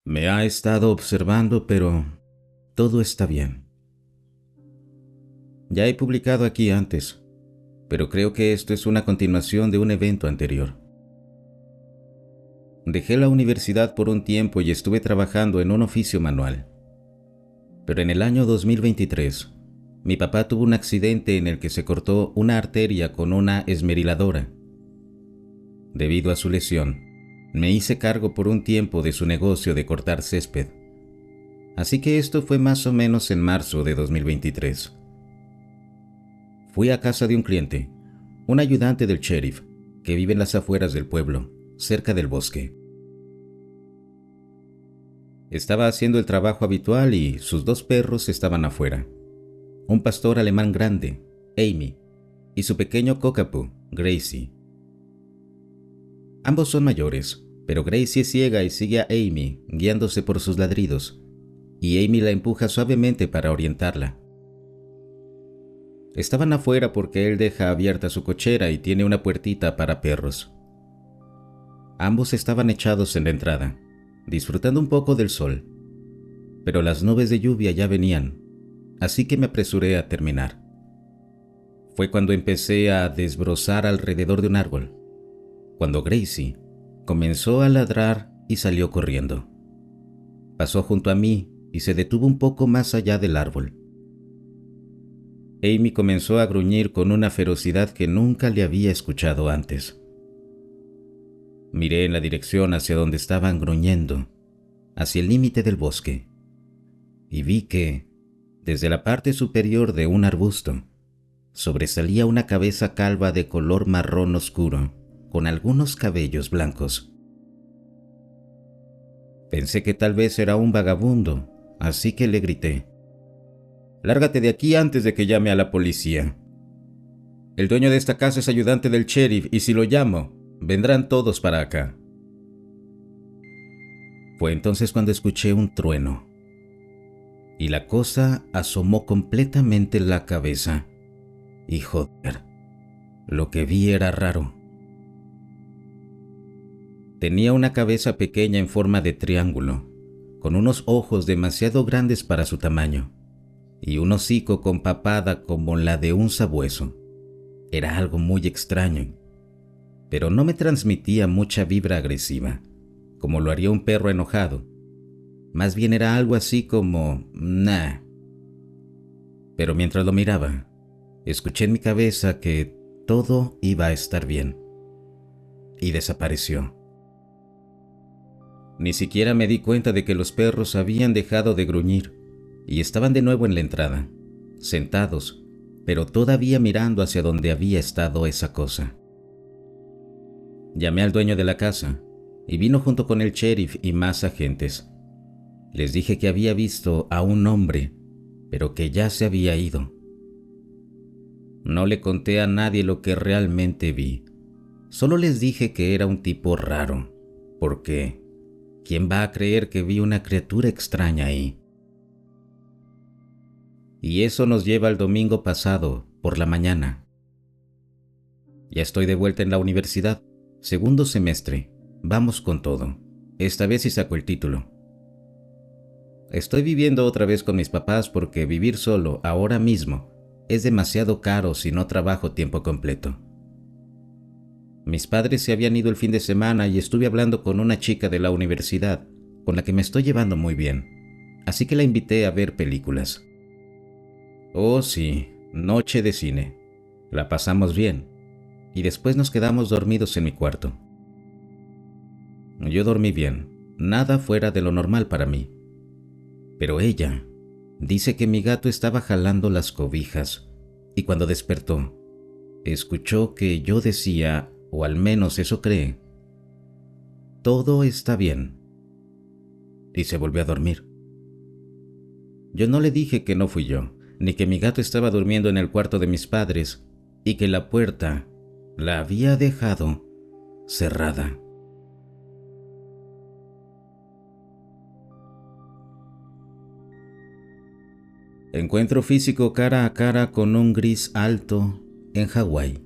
Me ha estado observando, pero todo está bien. Ya he publicado aquí antes, pero creo que esto es una continuación de un evento anterior. Dejé la universidad por un tiempo y estuve trabajando en un oficio manual. Pero en el año 2023, mi papá tuvo un accidente en el que se cortó una arteria con una esmeriladora. Debido a su lesión, me hice cargo por un tiempo de su negocio de cortar césped. Así que esto fue más o menos en marzo de 2023. Fui a casa de un cliente, un ayudante del sheriff, que vive en las afueras del pueblo, cerca del bosque. Estaba haciendo el trabajo habitual y sus dos perros estaban afuera. Un pastor alemán grande, Amy, y su pequeño cockapoo, Gracie. Ambos son mayores, pero Gracie es ciega y sigue a Amy, guiándose por sus ladridos, y Amy la empuja suavemente para orientarla. Estaban afuera porque él deja abierta su cochera y tiene una puertita para perros. Ambos estaban echados en la entrada, disfrutando un poco del sol, pero las nubes de lluvia ya venían, así que me apresuré a terminar. Fue cuando empecé a desbrozar alrededor de un árbol, cuando Gracie comenzó a ladrar y salió corriendo. Pasó junto a mí y se detuvo un poco más allá del árbol. Amy comenzó a gruñir con una ferocidad que nunca le había escuchado antes. Miré en la dirección hacia donde estaban gruñendo, hacia el límite del bosque, y vi que, desde la parte superior de un arbusto, sobresalía una cabeza calva de color marrón oscuro, con algunos cabellos blancos. Pensé que tal vez era un vagabundo, así que le grité: «Lárgate de aquí antes de que llame a la policía. El dueño de esta casa es ayudante del sheriff y si lo llamo, vendrán todos para acá». Fue entonces cuando escuché un trueno, y la cosa asomó completamente la cabeza. Y joder, lo que vi era raro. Tenía una cabeza pequeña en forma de triángulo, con unos ojos demasiado grandes para su tamaño, y un hocico con papada como la de un sabueso. Era algo muy extraño, pero no me transmitía mucha vibra agresiva, como lo haría un perro enojado. Más bien era algo así como «nah». Pero mientras lo miraba, escuché en mi cabeza que todo iba a estar bien. Y desapareció. Ni siquiera me di cuenta de que los perros habían dejado de gruñir y estaban de nuevo en la entrada, sentados, pero todavía mirando hacia donde había estado esa cosa. Llamé al dueño de la casa y vino junto con el sheriff y más agentes. Les dije que había visto a un hombre, pero que ya se había ido. No le conté a nadie lo que realmente vi. Solo les dije que era un tipo raro, porque ¿quién va a creer que vi una criatura extraña ahí? Y eso nos lleva al domingo pasado, por la mañana. Ya estoy de vuelta en la universidad, segundo semestre. Vamos con todo. Esta vez sí saco el título. Estoy viviendo otra vez con mis papás porque vivir solo ahora mismo es demasiado caro si no trabajo tiempo completo. Mis padres se habían ido el fin de semana y estuve hablando con una chica de la universidad con la que me estoy llevando muy bien, así que la invité a ver películas. Oh sí, noche de cine. La pasamos bien y después nos quedamos dormidos en mi cuarto. Yo dormí bien, nada fuera de lo normal para mí. Pero ella dice que mi gato estaba jalando las cobijas y cuando despertó, escuchó que yo decía, o al menos eso cree: «Todo está bien», y se volvió a dormir. Yo no le dije que no fui yo, ni que mi gato estaba durmiendo en el cuarto de mis padres y que la puerta la había dejado cerrada. Encuentro físico cara a cara con un gris alto en Hawái.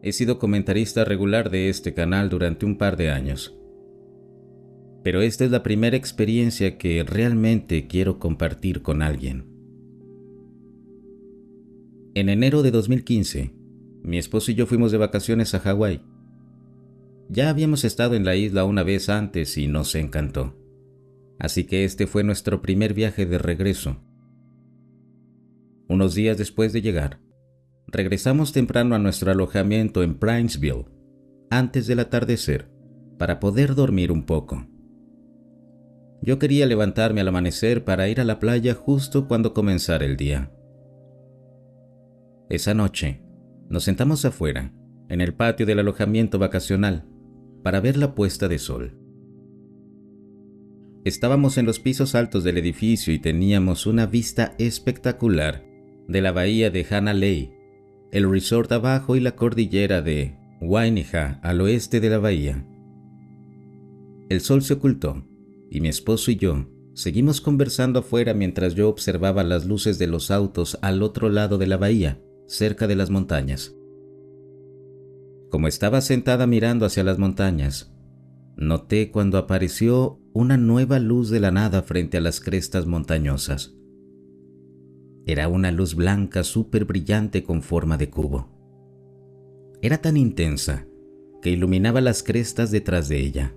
He sido comentarista regular de este canal durante un par de años. Pero esta es la primera experiencia que realmente quiero compartir con alguien. En enero de 2015, mi esposo y yo fuimos de vacaciones a Hawái. Ya habíamos estado en la isla una vez antes y nos encantó. Así que este fue nuestro primer viaje de regreso. Unos días después de llegar, regresamos temprano a nuestro alojamiento en Princeville, antes del atardecer, para poder dormir un poco. Yo quería levantarme al amanecer para ir a la playa justo cuando comenzara el día. Esa noche, nos sentamos afuera, en el patio del alojamiento vacacional, para ver la puesta de sol. Estábamos en los pisos altos del edificio y teníamos una vista espectacular de la bahía de Hanalei, el resort abajo y la cordillera de Wainaha al oeste de la bahía. El sol se ocultó y mi esposo y yo seguimos conversando afuera mientras yo observaba las luces de los autos al otro lado de la bahía, cerca de las montañas. Como estaba sentada mirando hacia las montañas, noté cuando apareció una nueva luz de la nada frente a las crestas montañosas. Era una luz blanca súper brillante con forma de cubo. Era tan intensa que iluminaba las crestas detrás de ella.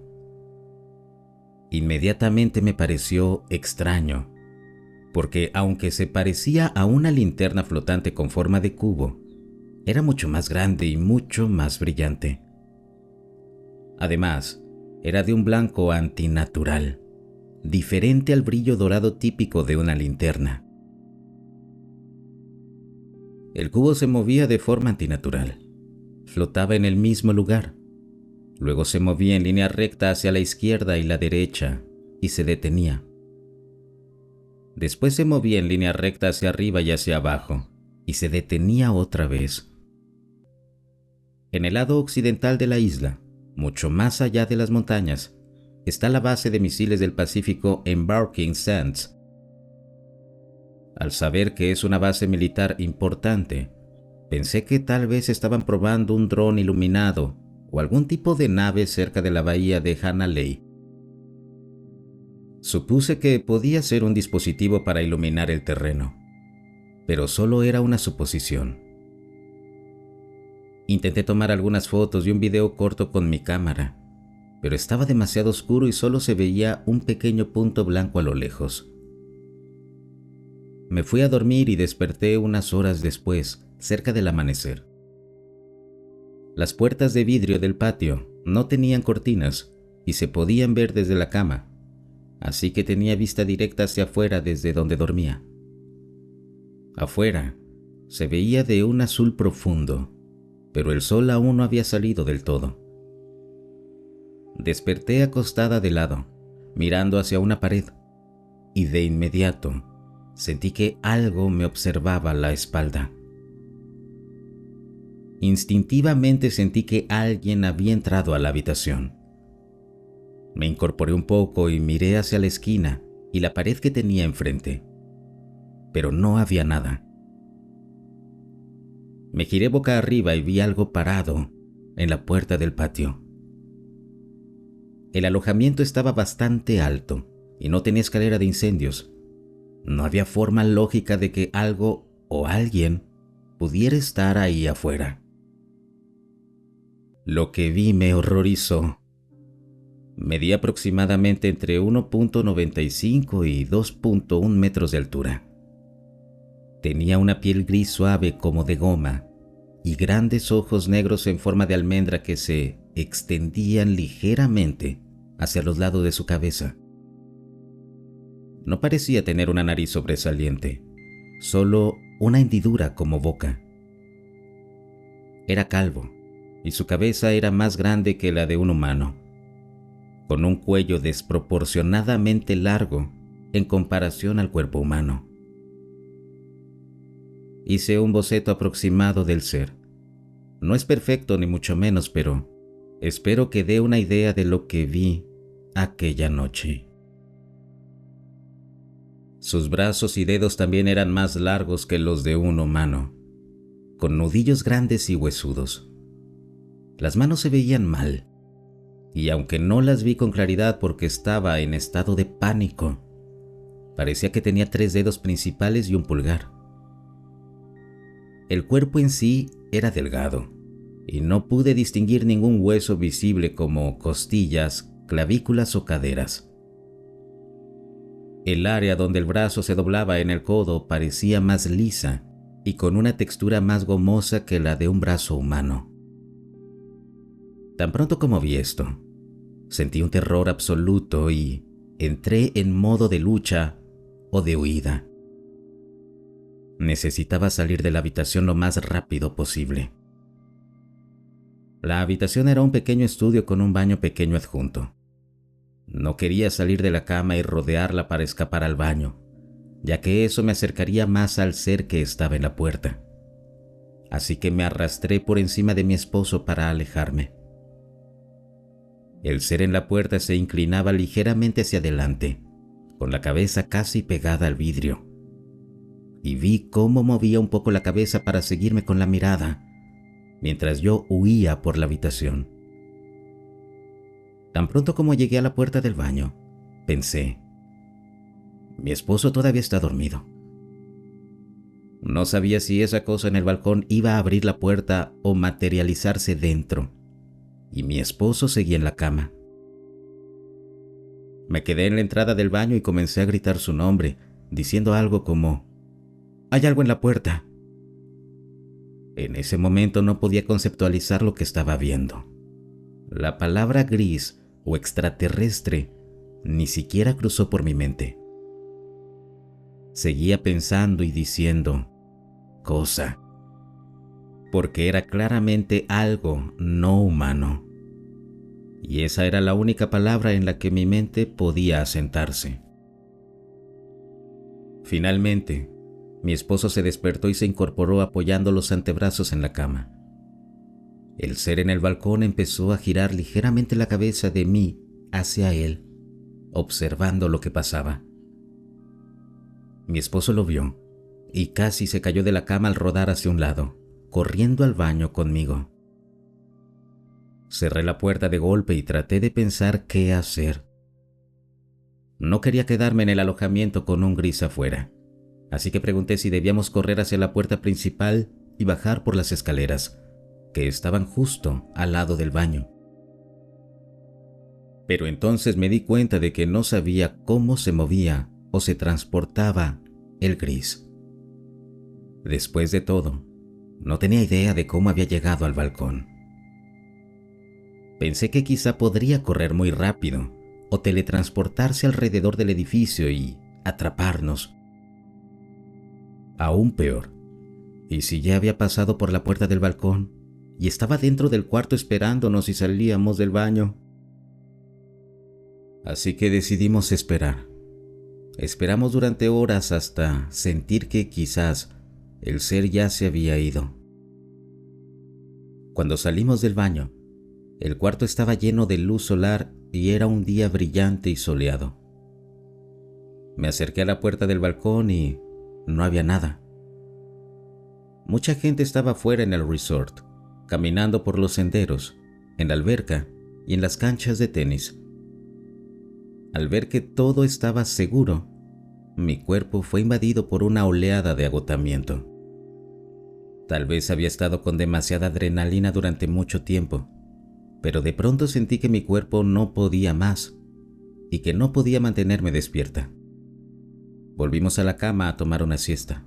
Inmediatamente me pareció extraño, porque aunque se parecía a una linterna flotante con forma de cubo, era mucho más grande y mucho más brillante. Además, era de un blanco antinatural, diferente al brillo dorado típico de una linterna. El cubo se movía de forma antinatural. Flotaba en el mismo lugar. Luego se movía en línea recta hacia la izquierda y la derecha y se detenía. Después se movía en línea recta hacia arriba y hacia abajo y se detenía otra vez. En el lado occidental de la isla, mucho más allá de las montañas, está la base de misiles del Pacífico en Barking Sands. Al saber que es una base militar importante, pensé que tal vez estaban probando un dron iluminado o algún tipo de nave cerca de la bahía de Hanalei. Supuse que podía ser un dispositivo para iluminar el terreno, pero solo era una suposición. Intenté tomar algunas fotos y un video corto con mi cámara, pero estaba demasiado oscuro y solo se veía un pequeño punto blanco a lo lejos. Me fui a dormir y desperté unas horas después, cerca del amanecer. Las puertas de vidrio del patio no tenían cortinas y se podían ver desde la cama, así que tenía vista directa hacia afuera desde donde dormía. Afuera se veía de un azul profundo, pero el sol aún no había salido del todo. Desperté acostada de lado, mirando hacia una pared, y de inmediato sentí que algo me observaba la espalda. Instintivamente sentí que alguien había entrado a la habitación. Me incorporé un poco y miré hacia la esquina y la pared que tenía enfrente, pero no había nada. Me giré boca arriba y vi algo parado en la puerta del patio. El alojamiento estaba bastante alto y no tenía escalera de incendios. No había forma lógica de que algo o alguien pudiera estar ahí afuera. Lo que vi me horrorizó. Medía aproximadamente entre 1.95 y 2.1 metros de altura. Tenía una piel gris suave como de goma y grandes ojos negros en forma de almendra que se extendían ligeramente hacia los lados de su cabeza. No parecía tener una nariz sobresaliente, solo una hendidura como boca. Era calvo y su cabeza era más grande que la de un humano, con un cuello desproporcionadamente largo en comparación al cuerpo humano. Hice un boceto aproximado del ser. No es perfecto ni mucho menos, pero espero que dé una idea de lo que vi aquella noche. Sus brazos y dedos también eran más largos que los de un humano, con nudillos grandes y huesudos. Las manos se veían mal, y aunque no las vi con claridad porque estaba en estado de pánico, parecía que tenía 3 dedos principales y un pulgar. El cuerpo en sí era delgado, y no pude distinguir ningún hueso visible como costillas, clavículas o caderas. El área donde el brazo se doblaba en el codo parecía más lisa y con una textura más gomosa que la de un brazo humano. Tan pronto como vi esto, sentí un terror absoluto y entré en modo de lucha o de huida. Necesitaba salir de la habitación lo más rápido posible. La habitación era un pequeño estudio con un baño pequeño adjunto. No quería salir de la cama y rodearla para escapar al baño, ya que eso me acercaría más al ser que estaba en la puerta. Así que me arrastré por encima de mi esposo para alejarme. El ser en la puerta se inclinaba ligeramente hacia adelante, con la cabeza casi pegada al vidrio. Y vi cómo movía un poco la cabeza para seguirme con la mirada, mientras yo huía por la habitación. Tan pronto como llegué a la puerta del baño, pensé, mi esposo todavía está dormido. No sabía si esa cosa en el balcón iba a abrir la puerta o materializarse dentro, y mi esposo seguía en la cama. Me quedé en la entrada del baño y comencé a gritar su nombre, diciendo algo como, «Hay algo en la puerta». En ese momento no podía conceptualizar lo que estaba viendo. La palabra gris o extraterrestre ni siquiera cruzó por mi mente. Seguía pensando y diciendo, cosa, porque era claramente algo no humano. Y esa era la única palabra en la que mi mente podía asentarse. Finalmente, mi esposo se despertó y se incorporó apoyando los antebrazos en la cama. El ser en el balcón empezó a girar ligeramente la cabeza de mí hacia él, observando lo que pasaba. Mi esposo lo vio y casi se cayó de la cama al rodar hacia un lado, corriendo al baño conmigo. Cerré la puerta de golpe y traté de pensar qué hacer. No quería quedarme en el alojamiento con un gris afuera, así que pregunté si debíamos correr hacia la puerta principal y bajar por las escaleras, que estaban justo al lado del baño. Pero entonces me di cuenta de que no sabía cómo se movía o se transportaba el gris. Después de todo, no tenía idea de cómo había llegado al balcón. Pensé que quizá podría correr muy rápido o teletransportarse alrededor del edificio y atraparnos. Aún peor, ¿y si ya había pasado por la puerta del balcón y estaba dentro del cuarto esperándonos y salíamos del baño? Así que decidimos esperar. Esperamos durante horas hasta sentir que quizás el ser ya se había ido. Cuando salimos del baño, el cuarto estaba lleno de luz solar y era un día brillante y soleado. Me acerqué a la puerta del balcón y no había nada. Mucha gente estaba afuera en el resort, caminando por los senderos, en la alberca y en las canchas de tenis. Al ver que todo estaba seguro, mi cuerpo fue invadido por una oleada de agotamiento. Tal vez había estado con demasiada adrenalina durante mucho tiempo, pero de pronto sentí que mi cuerpo no podía más y que no podía mantenerme despierta. Volvimos a la cama a tomar una siesta.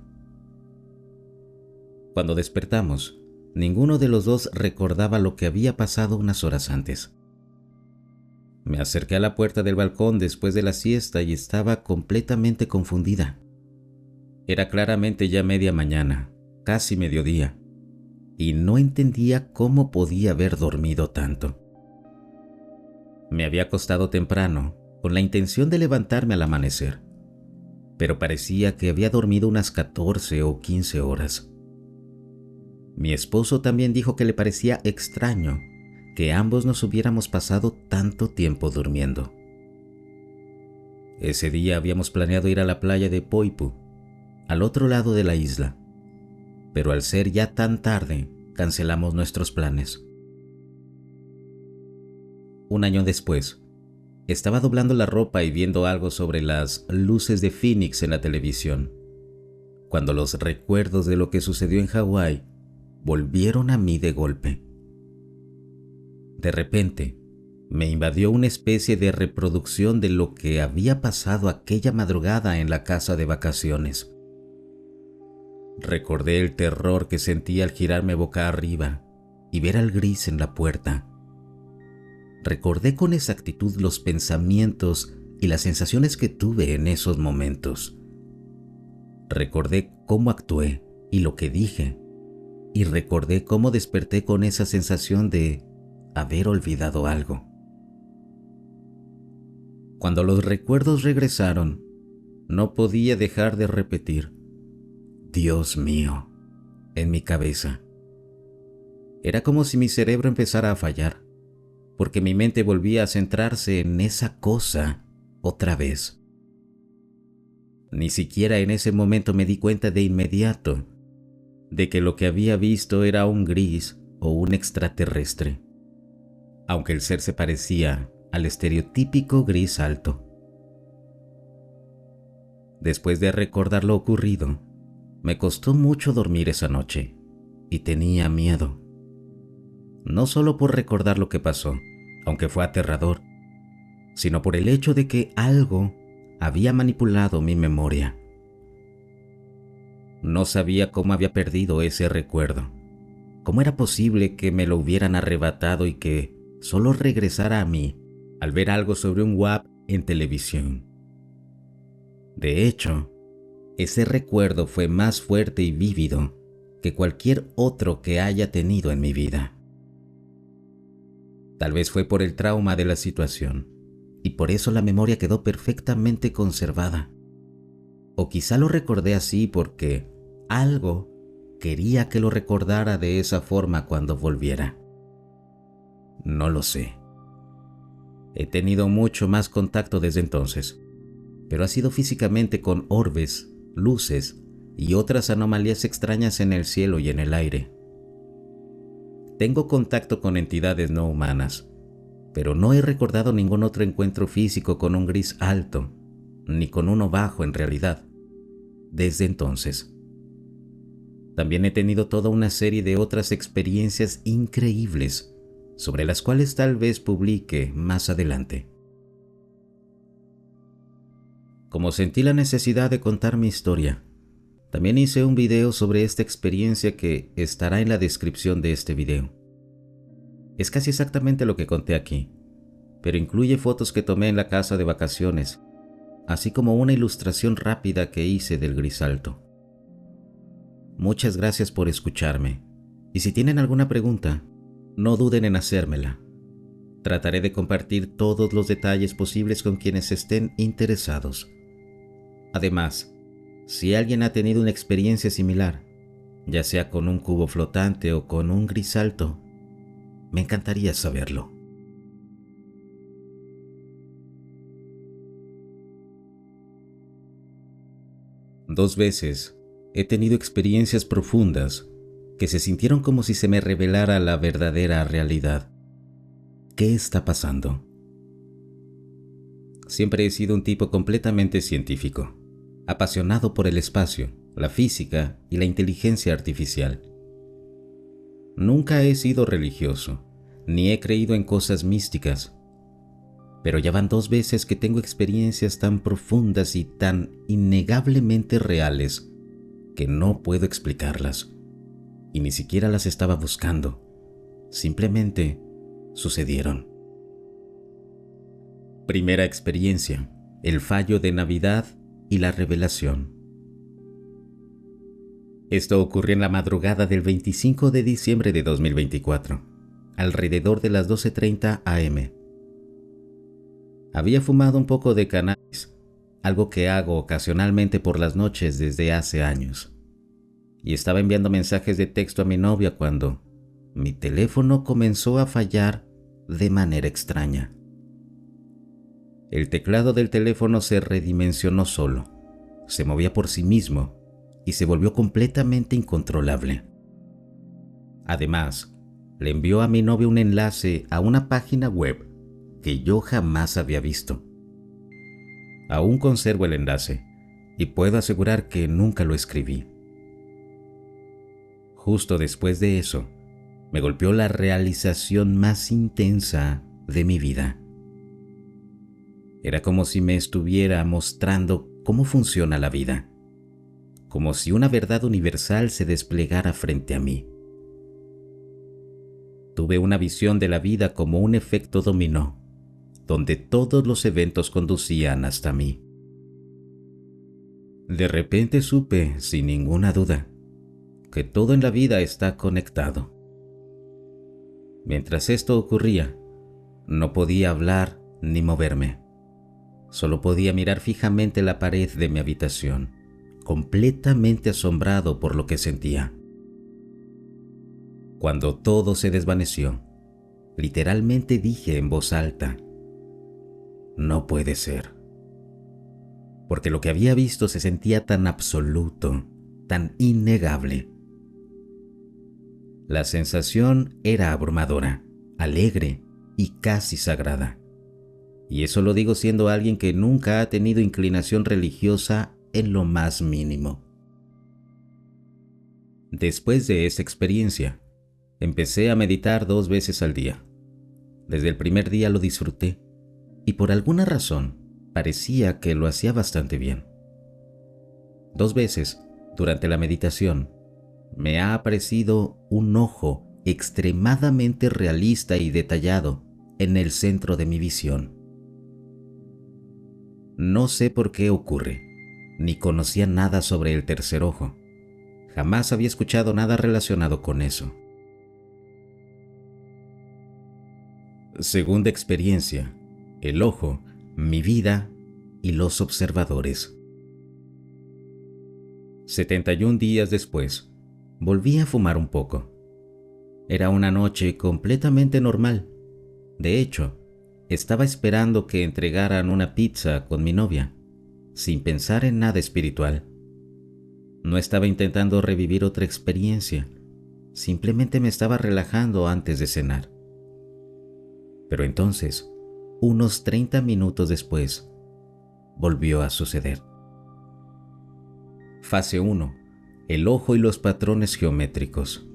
Cuando despertamos, ninguno de los dos recordaba lo que había pasado unas horas antes. Me acerqué a la puerta del balcón después de la siesta y estaba completamente confundida. Era claramente ya media mañana, casi mediodía, y no entendía cómo podía haber dormido tanto. Me había acostado temprano, con la intención de levantarme al amanecer, pero parecía que había dormido unas 14 o 15 horas. Mi esposo también dijo que le parecía extraño que ambos nos hubiéramos pasado tanto tiempo durmiendo. Ese día habíamos planeado ir a la playa de Poipu, al otro lado de la isla, pero al ser ya tan tarde, cancelamos nuestros planes. Un año después, estaba doblando la ropa y viendo algo sobre las luces de Phoenix en la televisión, cuando los recuerdos de lo que sucedió en Hawái volvieron a mí de golpe. De repente, me invadió una especie de reproducción de lo que había pasado aquella madrugada en la casa de vacaciones. Recordé el terror que sentí al girarme boca arriba y ver al gris en la puerta. Recordé con exactitud los pensamientos y las sensaciones que tuve en esos momentos. Recordé cómo actué y lo que dije, y recordé cómo desperté con esa sensación de haber olvidado algo. Cuando los recuerdos regresaron, no podía dejar de repetir: Dios mío, en mi cabeza. Era como si mi cerebro empezara a fallar, porque mi mente volvía a centrarse en esa cosa otra vez. Ni siquiera en ese momento me di cuenta de inmediato de que lo que había visto era un gris o un extraterrestre, aunque el ser se parecía al estereotípico gris alto. Después de recordar lo ocurrido, me costó mucho dormir esa noche y tenía miedo. No solo por recordar lo que pasó, aunque fue aterrador, sino por el hecho de que algo había manipulado mi memoria. No sabía cómo había perdido ese recuerdo. ¿Cómo era posible que me lo hubieran arrebatado y que solo regresara a mí al ver algo sobre un WAP en televisión? De hecho, ese recuerdo fue más fuerte y vívido que cualquier otro que haya tenido en mi vida. Tal vez fue por el trauma de la situación, y por eso la memoria quedó perfectamente conservada. O quizá lo recordé así porque algo quería que lo recordara de esa forma cuando volviera. No lo sé. He tenido mucho más contacto desde entonces, pero ha sido físicamente con orbes, luces y otras anomalías extrañas en el cielo y en el aire. Tengo contacto con entidades no humanas, pero no he recordado ningún otro encuentro físico con un gris alto, ni con uno bajo en realidad, desde entonces. También he tenido toda una serie de otras experiencias increíbles, sobre las cuales tal vez publique más adelante. Como sentí la necesidad de contar mi historia, también hice un video sobre esta experiencia que estará en la descripción de este video. Es casi exactamente lo que conté aquí, pero incluye fotos que tomé en la casa de vacaciones, así como una ilustración rápida que hice del gris alto. Muchas gracias por escucharme, y si tienen alguna pregunta, no duden en hacérmela. Trataré de compartir todos los detalles posibles con quienes estén interesados. Además, si alguien ha tenido una experiencia similar, ya sea con un cubo flotante o con un gris alto, me encantaría saberlo. Dos veces he tenido experiencias profundas que se sintieron como si se me revelara la verdadera realidad. ¿Qué está pasando? Siempre he sido un tipo completamente científico, apasionado por el espacio, la física y la inteligencia artificial. Nunca he sido religioso, ni he creído en cosas místicas, pero ya van 2 veces que tengo experiencias tan profundas y tan innegablemente reales que no puedo explicarlas, y ni siquiera las estaba buscando. Simplemente sucedieron. Primera experiencia: el fallo de Navidad y la revelación. Esto ocurrió en la madrugada del 25 de diciembre de 2024, alrededor de las 12:30 am. Había fumado un poco de cannabis, algo que hago ocasionalmente por las noches desde hace años, y estaba enviando mensajes de texto a mi novia cuando mi teléfono comenzó a fallar de manera extraña. El teclado del teléfono se redimensionó solo, se movía por sí mismo y se volvió completamente incontrolable. Además, le envió a mi novia un enlace a una página web que yo jamás había visto. Aún conservo el enlace y puedo asegurar que nunca lo escribí. Justo después de eso, me golpeó la realización más intensa de mi vida. Era como si me estuviera mostrando cómo funciona la vida, como si una verdad universal se desplegara frente a mí. Tuve una visión de la vida como un efecto dominó, donde todos los eventos conducían hasta mí. De repente supe, sin ninguna duda, que todo en la vida está conectado. Mientras esto ocurría, no podía hablar ni moverme. Solo podía mirar fijamente la pared de mi habitación, completamente asombrado por lo que sentía. Cuando todo se desvaneció, literalmente dije en voz alta: no puede ser. Porque lo que había visto se sentía tan absoluto, tan innegable. La sensación era abrumadora, alegre y casi sagrada. Y eso lo digo siendo alguien que nunca ha tenido inclinación religiosa en lo más mínimo. Después de esa experiencia, empecé a meditar 2 veces al día. Desde el primer día lo disfruté y por alguna razón parecía que lo hacía bastante bien. 2 veces durante la meditación me ha aparecido un ojo extremadamente realista y detallado en el centro de mi visión. No sé por qué ocurre, ni conocía nada sobre el tercer ojo. Jamás había escuchado nada relacionado con eso. Segunda experiencia: el ojo, mi vida y los observadores. 71 días después, volví a fumar un poco. Era una noche completamente normal. De hecho, estaba esperando que entregaran una pizza con mi novia, sin pensar en nada espiritual. No estaba intentando revivir otra experiencia, simplemente me estaba relajando antes de cenar. Pero entonces, unos 30 minutos después, volvió a suceder. Fase 1. El ojo y los patrones geométricos.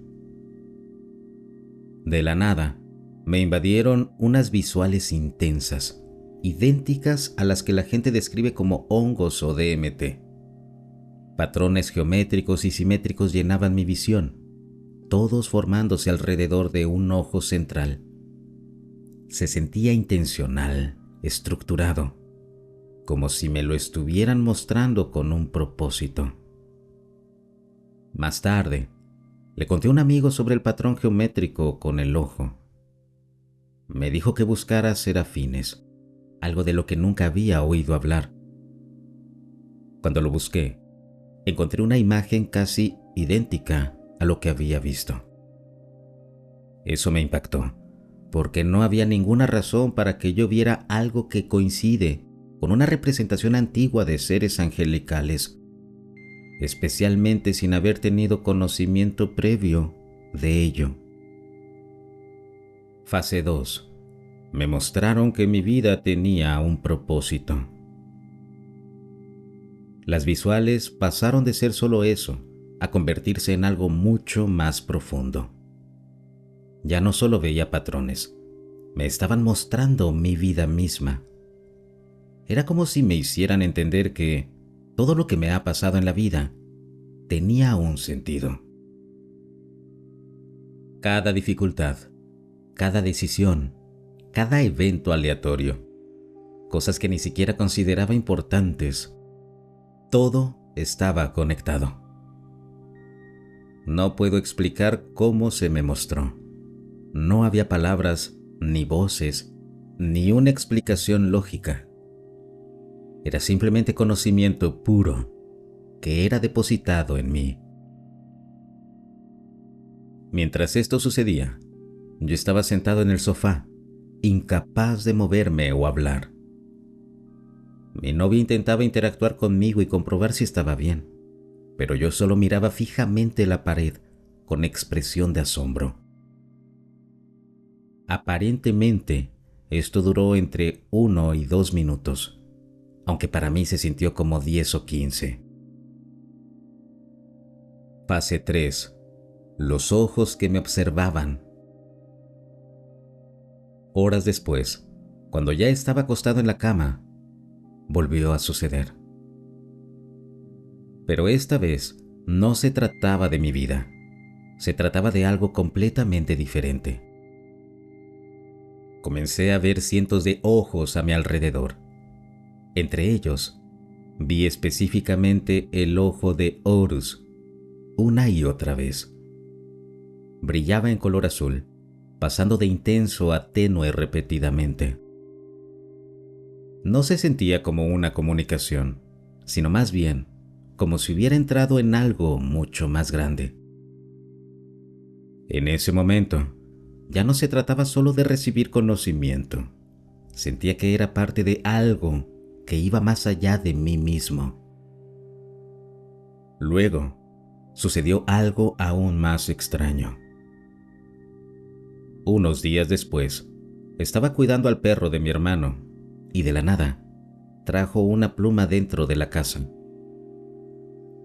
De la nada, me invadieron unas visuales intensas, idénticas a las que la gente describe como hongos o DMT. Patrones geométricos y simétricos llenaban mi visión, todos formándose alrededor de un ojo central. Se sentía intencional, estructurado, como si me lo estuvieran mostrando con un propósito. Más tarde, le conté a un amigo sobre el patrón geométrico con el ojo. Me dijo que buscara serafines, algo de lo que nunca había oído hablar. Cuando lo busqué, encontré una imagen casi idéntica a lo que había visto. Eso me impactó, porque no había ninguna razón para que yo viera algo que coincide con una representación antigua de seres angelicales, especialmente sin haber tenido conocimiento previo de ello. Fase 2. Me mostraron que mi vida tenía un propósito. Las visuales pasaron de ser solo eso a convertirse en algo mucho más profundo. Ya no solo veía patrones, me estaban mostrando mi vida misma. Era como si me hicieran entender que todo lo que me ha pasado en la vida tenía un sentido. Cada dificultad, cada decisión, cada evento aleatorio, cosas que ni siquiera consideraba importantes, todo estaba conectado. No puedo explicar cómo se me mostró. No había palabras, ni voces, ni una explicación lógica. Era simplemente conocimiento puro que era depositado en mí. Mientras esto sucedía, yo estaba sentado en el sofá, incapaz de moverme o hablar. Mi novia intentaba interactuar conmigo y comprobar si estaba bien, pero yo solo miraba fijamente la pared con expresión de asombro. Aparentemente, Esto duró entre 1 y 2 minutos, aunque para mí se sintió como 10 o 15. Fase 3. Los ojos que me observaban. Horas después, cuando ya estaba acostado en la cama, volvió a suceder. Pero esta vez no se trataba de mi vida, se trataba de algo completamente diferente. Comencé a ver cientos de ojos a mi alrededor. Entre ellos, vi específicamente el ojo de Horus, una y otra vez. Brillaba en color azul, pasando de intenso a tenue repetidamente. No se sentía como una comunicación, sino más bien como si hubiera entrado en algo mucho más grande. En ese momento, ya no se trataba solo de recibir conocimiento. Sentía que era parte de algo que iba más allá de mí mismo. Luego, sucedió algo aún más extraño. Unos días después, estaba cuidando al perro de mi hermano y de la nada, trajo una pluma dentro de la casa.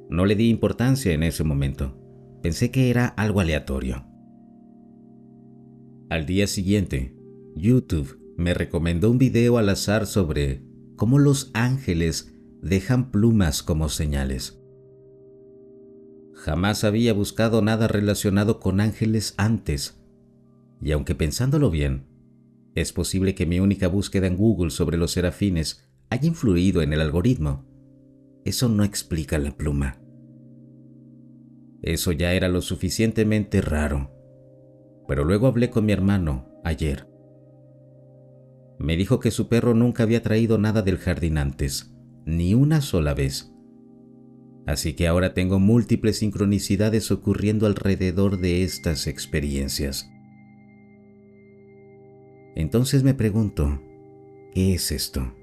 No le di importancia en ese momento. Pensé que era algo aleatorio. Al día siguiente, YouTube me recomendó un video al azar sobre cómo los ángeles dejan plumas como señales. Jamás había buscado nada relacionado con ángeles antes, y aunque pensándolo bien, es posible que mi única búsqueda en Google sobre los serafines haya influido en el algoritmo. Eso no explica la pluma. Eso ya era lo suficientemente raro. Pero luego hablé con mi hermano ayer. Me dijo que su perro nunca había traído nada del jardín antes, ni una sola vez. Así que ahora tengo múltiples sincronicidades ocurriendo alrededor de estas experiencias. Entonces me pregunto, ¿qué es esto?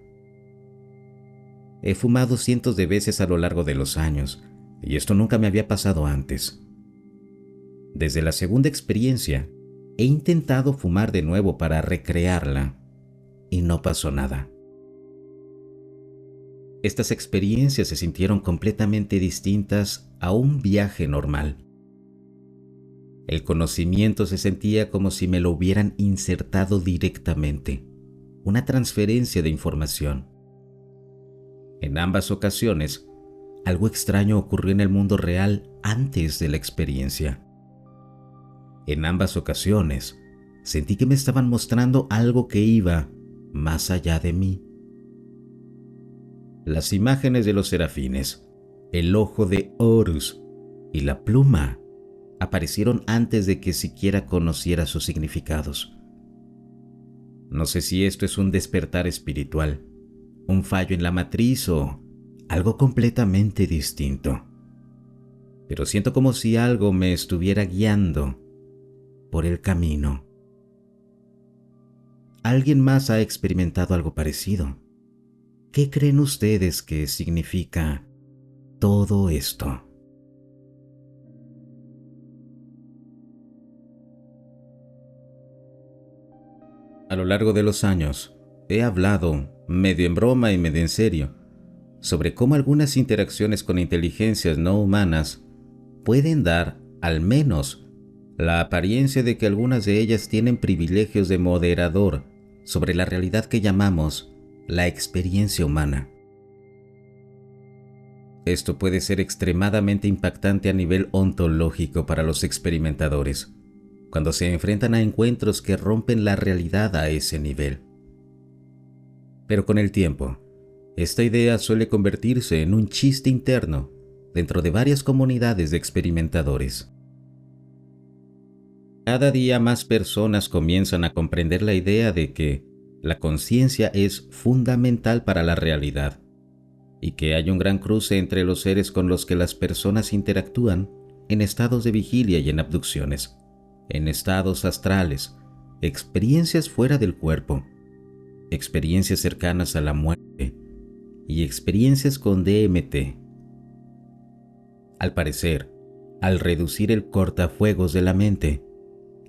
He fumado cientos de veces a lo largo de los años, y esto nunca me había pasado antes. Desde la segunda experiencia, he intentado fumar de nuevo para recrearla, y no pasó nada. Estas experiencias se sintieron completamente distintas a un viaje normal. El conocimiento se sentía como si me lo hubieran insertado directamente, una transferencia de información. En ambas ocasiones, algo extraño ocurrió en el mundo real antes de la experiencia. En ambas ocasiones, sentí que me estaban mostrando algo que iba más allá de mí. Las imágenes de los serafines, el ojo de Horus y la pluma aparecieron antes de que siquiera conociera sus significados. No sé si esto es un despertar espiritual, un fallo en la matriz o algo completamente distinto. Pero siento como si algo me estuviera guiando por el camino. ¿Alguien más ha experimentado algo parecido? ¿Qué creen ustedes que significa todo esto? A lo largo de los años, he hablado, medio en broma y medio en serio, sobre cómo algunas interacciones con inteligencias no humanas pueden dar, al menos, la apariencia de que algunas de ellas tienen privilegios de moderador sobre la realidad que llamamos la experiencia humana. Esto puede ser extremadamente impactante a nivel ontológico para los experimentadores, cuando se enfrentan a encuentros que rompen la realidad a ese nivel. Pero con el tiempo, esta idea suele convertirse en un chiste interno dentro de varias comunidades de experimentadores. Cada día más personas comienzan a comprender la idea de que la conciencia es fundamental para la realidad y que hay un gran cruce entre los seres con los que las personas interactúan en estados de vigilia y en abducciones, en estados astrales, experiencias fuera del cuerpo, experiencias cercanas a la muerte y experiencias con DMT. Al parecer, al reducir el cortafuegos de la mente,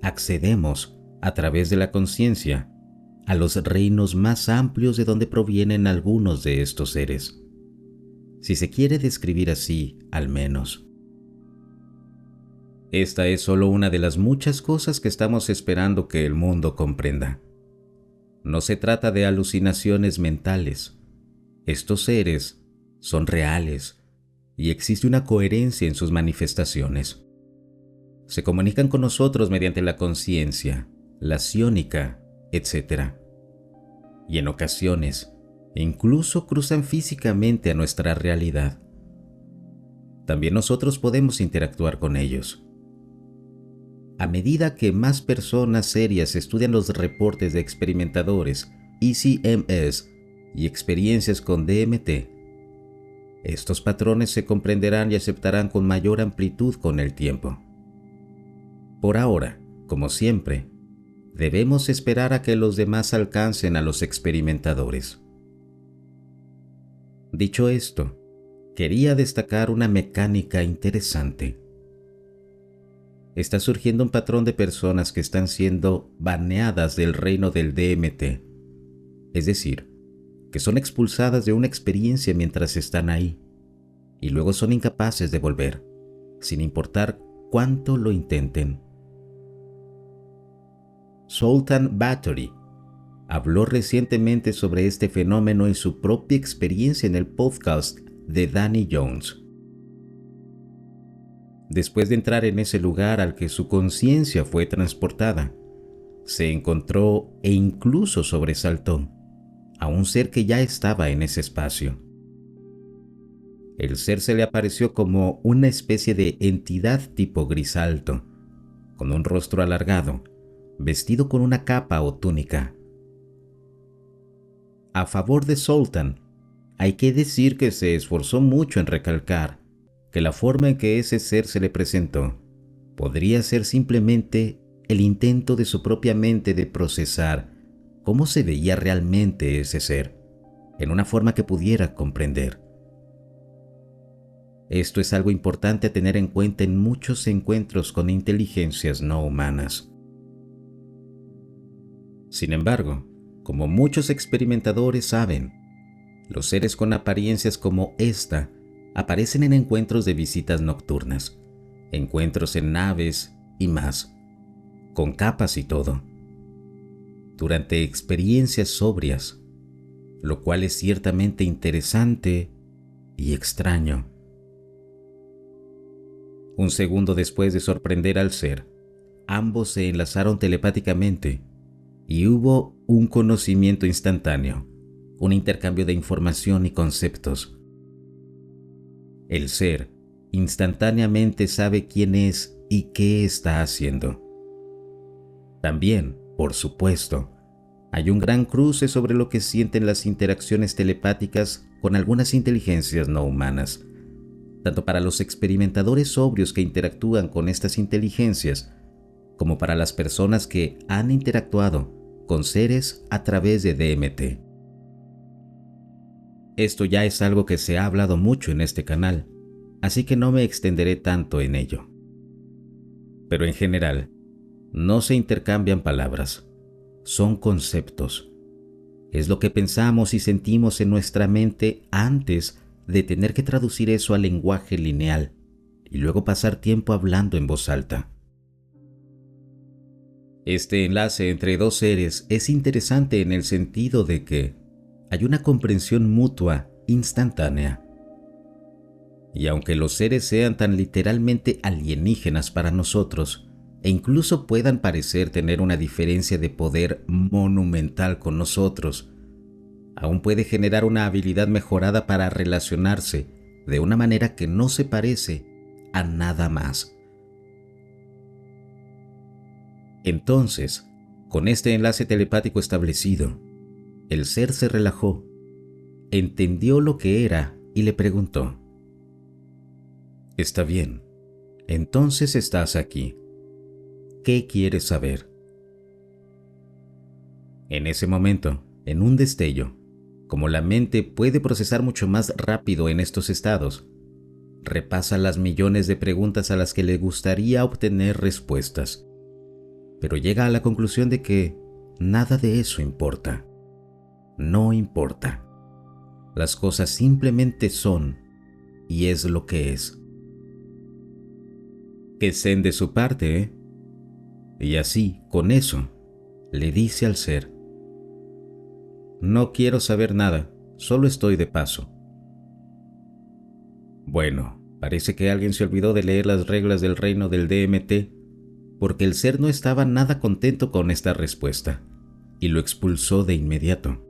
accedemos, a través de la conciencia, a los reinos más amplios de donde provienen algunos de estos seres. Si se quiere describir así, al menos. Esta es solo una de las muchas cosas que estamos esperando que el mundo comprenda. No se trata de alucinaciones mentales. Estos seres son reales y existe una coherencia en sus manifestaciones. Se comunican con nosotros mediante la conciencia, la psiónica, etc. Y en ocasiones, incluso cruzan físicamente a nuestra realidad. También nosotros podemos interactuar con ellos. A medida que más personas serias estudian los reportes de experimentadores, ECMS y experiencias con DMT, estos patrones se comprenderán y aceptarán con mayor amplitud con el tiempo. Por ahora, como siempre, debemos esperar a que los demás alcancen a los experimentadores. Dicho esto, quería destacar una mecánica interesante. Está surgiendo un patrón de personas que están siendo baneadas del reino del DMT, es decir, que son expulsadas de una experiencia mientras están ahí, y luego son incapaces de volver, sin importar cuánto lo intenten. Zoltan Bathory habló recientemente sobre este fenómeno en su propia experiencia en el podcast de Danny Jones. Después de entrar en ese lugar al que su conciencia fue transportada, se encontró e incluso sobresaltó a un ser que ya estaba en ese espacio. El ser se le apareció como una especie de entidad tipo grisalto, con un rostro alargado, vestido con una capa o túnica. A favor de Zoltan, hay que decir que se esforzó mucho en recalcar que la forma en que ese ser se le presentó podría ser simplemente el intento de su propia mente de procesar cómo se veía realmente ese ser, en una forma que pudiera comprender. Esto es algo importante a tener en cuenta en muchos encuentros con inteligencias no humanas. Sin embargo, como muchos experimentadores saben, los seres con apariencias como esta aparecen en encuentros de visitas nocturnas, encuentros en naves y más, con capas y todo, durante experiencias sobrias, lo cual es ciertamente interesante y extraño. Un segundo después de sorprender al ser, ambos se enlazaron telepáticamente y hubo un conocimiento instantáneo, un intercambio de información y conceptos. El ser instantáneamente sabe quién es y qué está haciendo. También, por supuesto, hay un gran cruce sobre lo que sienten las interacciones telepáticas con algunas inteligencias no humanas, tanto para los experimentadores sobrios que interactúan con estas inteligencias, como para las personas que han interactuado con seres a través de DMT. Esto ya es algo que se ha hablado mucho en este canal, así que no me extenderé tanto en ello. Pero en general, no se intercambian palabras, son conceptos. Es lo que pensamos y sentimos en nuestra mente antes de tener que traducir eso al lenguaje lineal y luego pasar tiempo hablando en voz alta. Este enlace entre dos seres es interesante en el sentido de que hay una comprensión mutua instantánea. Y aunque los seres sean tan literalmente alienígenas para nosotros, e incluso puedan parecer tener una diferencia de poder monumental con nosotros, aún puede generar una habilidad mejorada para relacionarse de una manera que no se parece a nada más. Entonces, con este enlace telepático establecido, el ser se relajó, entendió lo que era y le preguntó: «Está bien, entonces estás aquí. ¿Qué quieres saber?». En ese momento, en un destello, como la mente puede procesar mucho más rápido en estos estados, repasa las millones de preguntas a las que le gustaría obtener respuestas, pero llega a la conclusión de que nada de eso importa. No importa. Las cosas simplemente son y es lo que es. Que zen de su parte, ¿eh? Y así, con eso, le dice al ser: no quiero saber nada, solo estoy de paso. Bueno, parece que alguien se olvidó de leer las reglas del reino del DMT, porque el ser no estaba nada contento con esta respuesta, y lo expulsó de inmediato.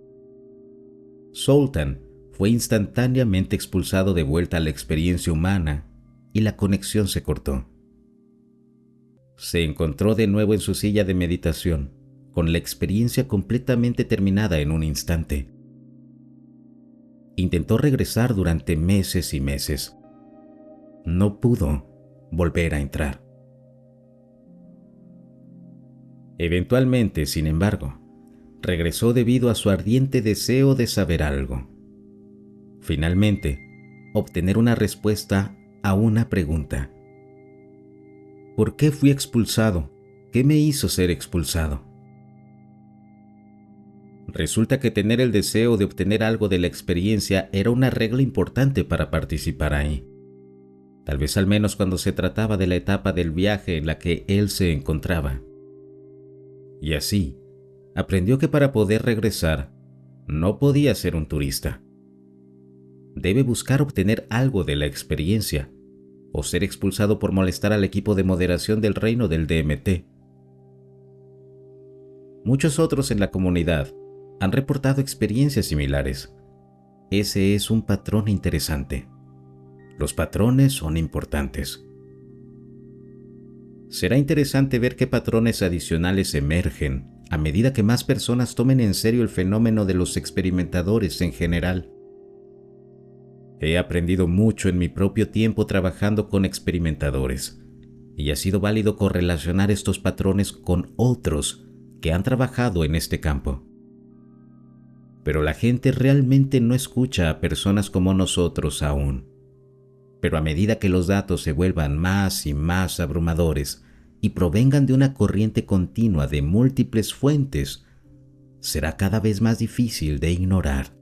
Zoltan fue instantáneamente expulsado de vuelta a la experiencia humana, y la conexión se cortó. Se encontró de nuevo en su silla de meditación, con la experiencia completamente terminada en un instante. Intentó regresar durante meses y meses. No pudo volver a entrar. Eventualmente, sin embargo, regresó debido a su ardiente deseo de saber algo. Finalmente, obtener una respuesta a una pregunta. ¿Por qué fui expulsado? ¿Qué me hizo ser expulsado? Resulta que tener el deseo de obtener algo de la experiencia era una regla importante para participar ahí. Tal vez al menos cuando se trataba de la etapa del viaje en la que él se encontraba. Y así, aprendió que para poder regresar, no podía ser un turista. Debe buscar obtener algo de la experiencia, o ser expulsado por molestar al equipo de moderación del reino del DMT. Muchos otros en la comunidad han reportado experiencias similares. Ese es un patrón interesante. Los patrones son importantes. Será interesante ver qué patrones adicionales emergen a medida que más personas tomen en serio el fenómeno de los experimentadores en general. He aprendido mucho en mi propio tiempo trabajando con experimentadores, y ha sido válido correlacionar estos patrones con otros que han trabajado en este campo. Pero la gente realmente no escucha a personas como nosotros aún. Pero a medida que los datos se vuelvan más y más abrumadores y provengan de una corriente continua de múltiples fuentes, será cada vez más difícil de ignorar.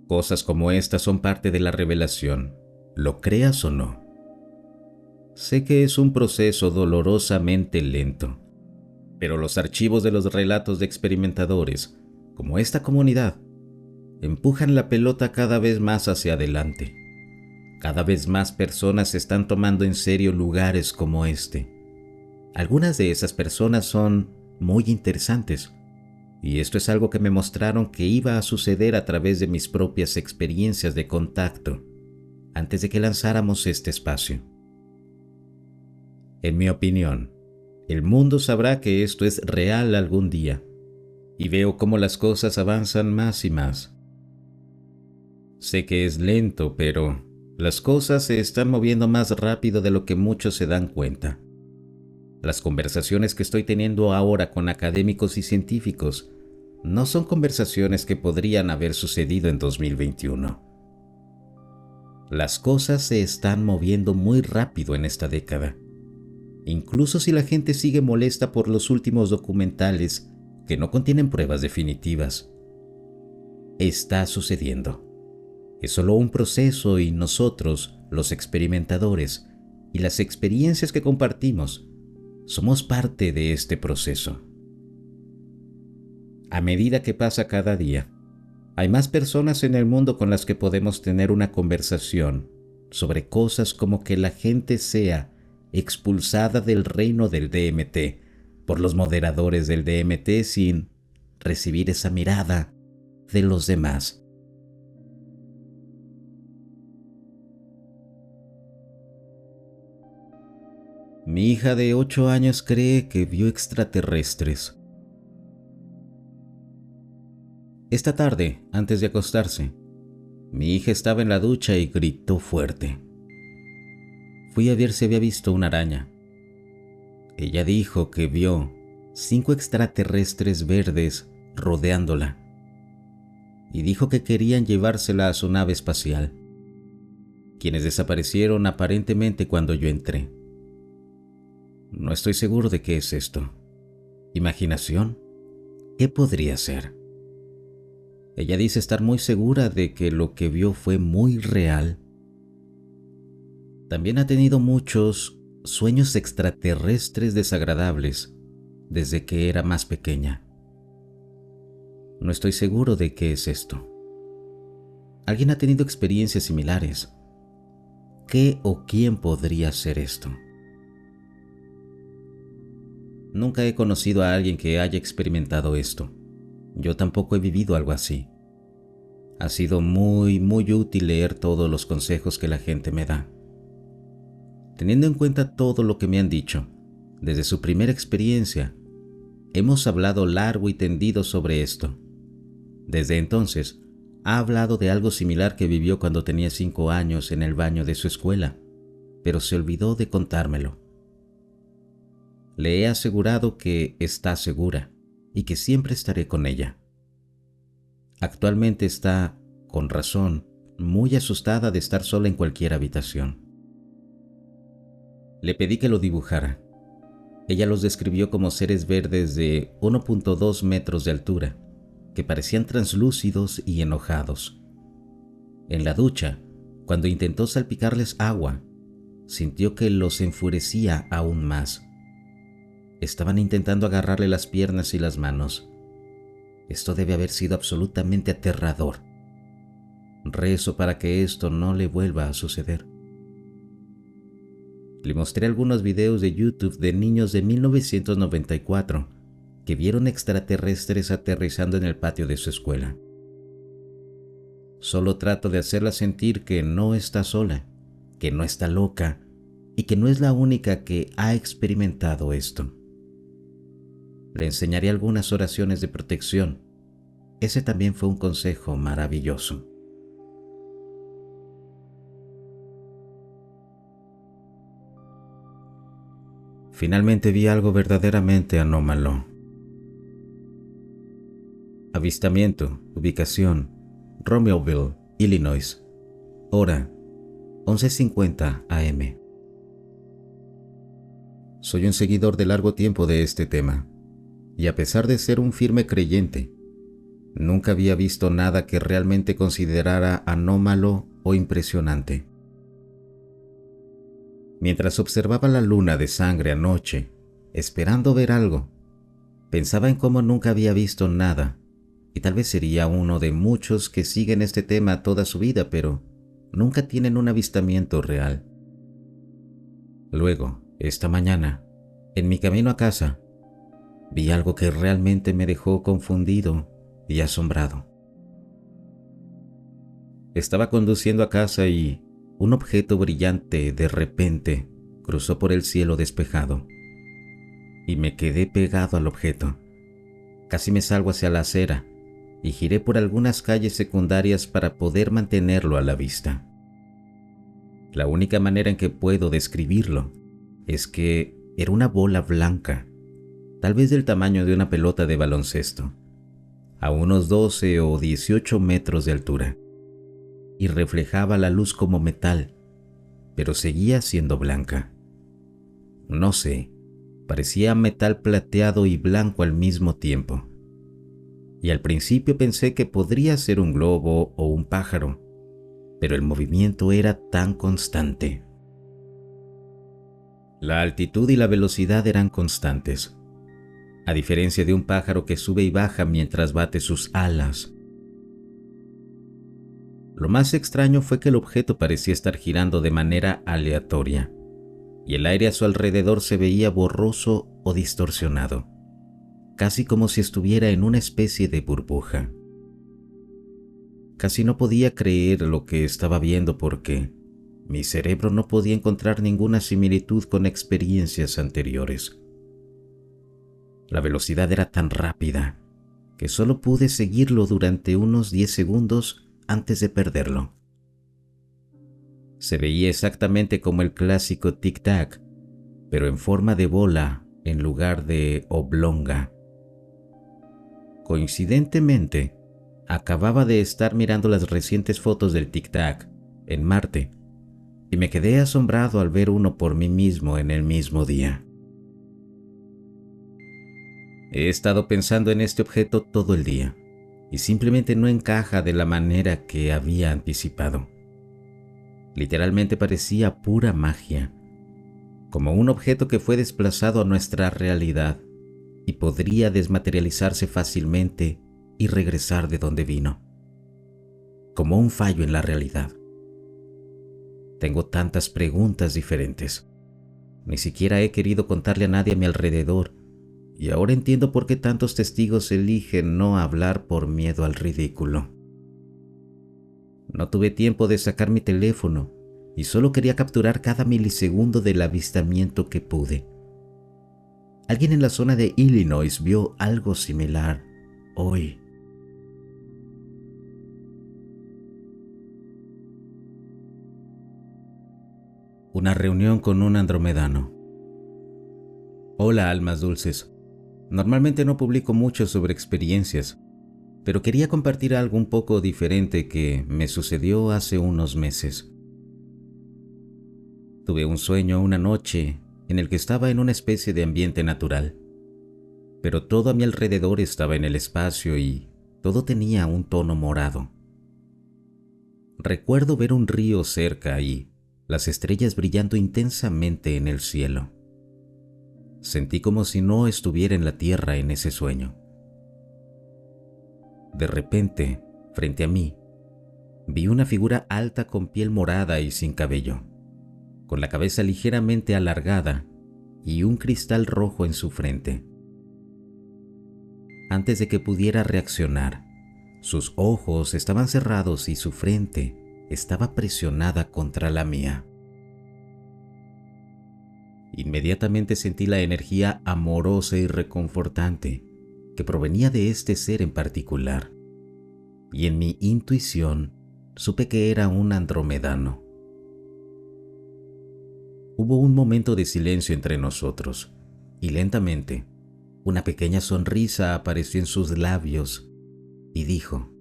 Cosas como estas son parte de la revelación, lo creas o no. Sé que es un proceso dolorosamente lento, pero los archivos de los relatos de experimentadores, como esta comunidad, empujan la pelota cada vez más hacia adelante. Cada vez más personas están tomando en serio lugares como este. Algunas de esas personas son muy interesantes, y esto es algo que me mostraron que iba a suceder a través de mis propias experiencias de contacto, antes de que lanzáramos este espacio. En mi opinión, el mundo sabrá que esto es real algún día, y veo cómo las cosas avanzan más y más. Sé que es lento, pero las cosas se están moviendo más rápido de lo que muchos se dan cuenta. Las conversaciones que estoy teniendo ahora con académicos y científicos no son conversaciones que podrían haber sucedido en 2021. Las cosas se están moviendo muy rápido en esta década. Incluso si la gente sigue molesta por los últimos documentales que no contienen pruebas definitivas. Está sucediendo. Es solo un proceso y nosotros, los experimentadores, y las experiencias que compartimos, somos parte de este proceso. A medida que pasa cada día, hay más personas en el mundo con las que podemos tener una conversación sobre cosas como que la gente sea expulsada del reino del DMT por los moderadores del DMT sin recibir esa mirada de los demás. Mi hija de 8 años cree que vio extraterrestres. Esta tarde, antes de acostarse, mi hija estaba en la ducha y gritó fuerte. Fui a ver si había visto una araña. Ella dijo que vio 5 extraterrestres verdes rodeándola y dijo que querían llevársela a su nave espacial, quienes desaparecieron aparentemente cuando yo entré. No estoy seguro de qué es esto, ¿Imaginación? ¿Qué podría ser? Ella dice estar muy segura de que lo que vio fue muy real. También ha tenido muchos sueños extraterrestres desagradables desde que era más pequeña. No estoy seguro de qué es esto. ¿Alguien ha tenido experiencias similares? ¿Qué o quién podría ser esto? Nunca he conocido a alguien que haya experimentado esto. Yo tampoco he vivido algo así. Ha sido muy útil leer todos los consejos que la gente me da. Teniendo en cuenta todo lo que me han dicho, desde su primera experiencia, hemos hablado largo y tendido sobre esto. Desde entonces, ha hablado de algo similar que vivió cuando tenía 5 años en el baño de su escuela, pero se olvidó de contármelo. Le he asegurado que está segura y que siempre estaré con ella. Actualmente está, con razón, muy asustada de estar sola en cualquier habitación. Le pedí que lo dibujara. Ella los describió como seres verdes de 1.2 metros de altura, que parecían translúcidos y enojados. En la ducha, cuando intentó salpicarles agua, sintió que los enfurecía aún más. Estaban intentando agarrarle las piernas y las manos. Esto debe haber sido absolutamente aterrador. Rezo para que esto no le vuelva a suceder. Le mostré algunos videos de YouTube de niños de 1994 que vieron extraterrestres aterrizando en el patio de su escuela. Solo trato de hacerla sentir que no está sola, que no está loca y que no es la única que ha experimentado esto. Le enseñaré algunas oraciones de protección. Ese también fue un consejo maravilloso. Finalmente vi algo verdaderamente anómalo. Avistamiento, ubicación, Romeoville, Illinois. Hora, 11:50 am. Soy un seguidor de largo tiempo de este tema, y a pesar de ser un firme creyente, nunca había visto nada que realmente considerara anómalo o impresionante. Mientras observaba la luna de sangre anoche, esperando ver algo, pensaba en cómo nunca había visto nada, y tal vez sería uno de muchos que siguen este tema toda su vida, pero nunca tienen un avistamiento real. Luego, esta mañana, en mi camino a casa, vi algo que realmente me dejó confundido y asombrado. Estaba conduciendo a casa y un objeto brillante de repente cruzó por el cielo despejado y me quedé pegado al objeto. Casi me salgo hacia la acera y giré por algunas calles secundarias para poder mantenerlo a la vista. La única manera en que puedo describirlo es que era una bola blanca, tal vez del tamaño de una pelota de baloncesto, a unos 12 o 18 metros de altura, y reflejaba la luz como metal, pero seguía siendo blanca. No sé, parecía metal plateado y blanco al mismo tiempo. Y al principio pensé que podría ser un globo o un pájaro, pero el movimiento era tan constante. La altitud y la velocidad eran constantes, a diferencia de un pájaro que sube y baja mientras bate sus alas. Lo más extraño fue que el objeto parecía estar girando de manera aleatoria, y el aire a su alrededor se veía borroso o distorsionado, casi como si estuviera en una especie de burbuja. Casi no podía creer lo que estaba viendo porque mi cerebro no podía encontrar ninguna similitud con experiencias anteriores. La velocidad era tan rápida que solo pude seguirlo durante unos 10 segundos antes de perderlo. Se veía exactamente como el clásico tic-tac, pero en forma de bola en lugar de oblonga. Coincidentemente, acababa de estar mirando las recientes fotos del tic-tac en Marte y me quedé asombrado al ver uno por mí mismo en el mismo día. He estado pensando en este objeto todo el día y simplemente no encaja de la manera que había anticipado. Literalmente parecía pura magia, como un objeto que fue desplazado a nuestra realidad y podría desmaterializarse fácilmente y regresar de donde vino, como un fallo en la realidad. Tengo tantas preguntas diferentes. Ni siquiera he querido contarle a nadie a mi alrededor, y ahora entiendo por qué tantos testigos eligen no hablar por miedo al ridículo. No tuve tiempo de sacar mi teléfono y solo quería capturar cada milisegundo del avistamiento que pude. Alguien en la zona de Illinois vio algo similar hoy. Una reunión con un andromedano. Hola, almas dulces. Normalmente no publico mucho sobre experiencias, pero quería compartir algo un poco diferente que me sucedió hace unos meses. Tuve un sueño una noche en el que estaba en una especie de ambiente natural, pero todo a mi alrededor estaba en el espacio y todo tenía un tono morado. Recuerdo ver un río cerca y las estrellas brillando intensamente en el cielo. Sentí como si no estuviera en la tierra en ese sueño. De repente, frente a mí, vi una figura alta con piel morada y sin cabello, con la cabeza ligeramente alargada y un cristal rojo en su frente. Antes de que pudiera reaccionar, sus ojos estaban cerrados y su frente estaba presionada contra la mía. Inmediatamente sentí la energía amorosa y reconfortante que provenía de este ser en particular, y en mi intuición supe que era un andromedano. Hubo un momento de silencio entre nosotros, y lentamente una pequeña sonrisa apareció en sus labios y dijo: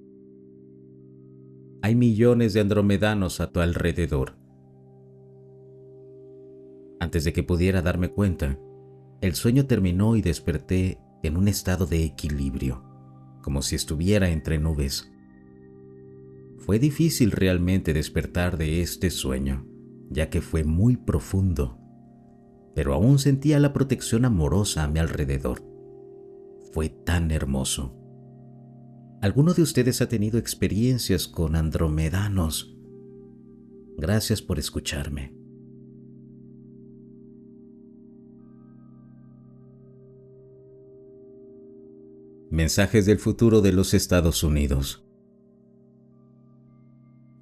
«Hay millones de andromedanos a tu alrededor». Antes de que pudiera darme cuenta, el sueño terminó y desperté en un estado de equilibrio, como si estuviera entre nubes. Fue difícil realmente despertar de este sueño, ya que fue muy profundo, pero aún sentía la protección amorosa a mi alrededor. Fue tan hermoso. ¿Alguno de ustedes ha tenido experiencias con andromedanos? Gracias por escucharme. Mensajes del futuro de los Estados Unidos.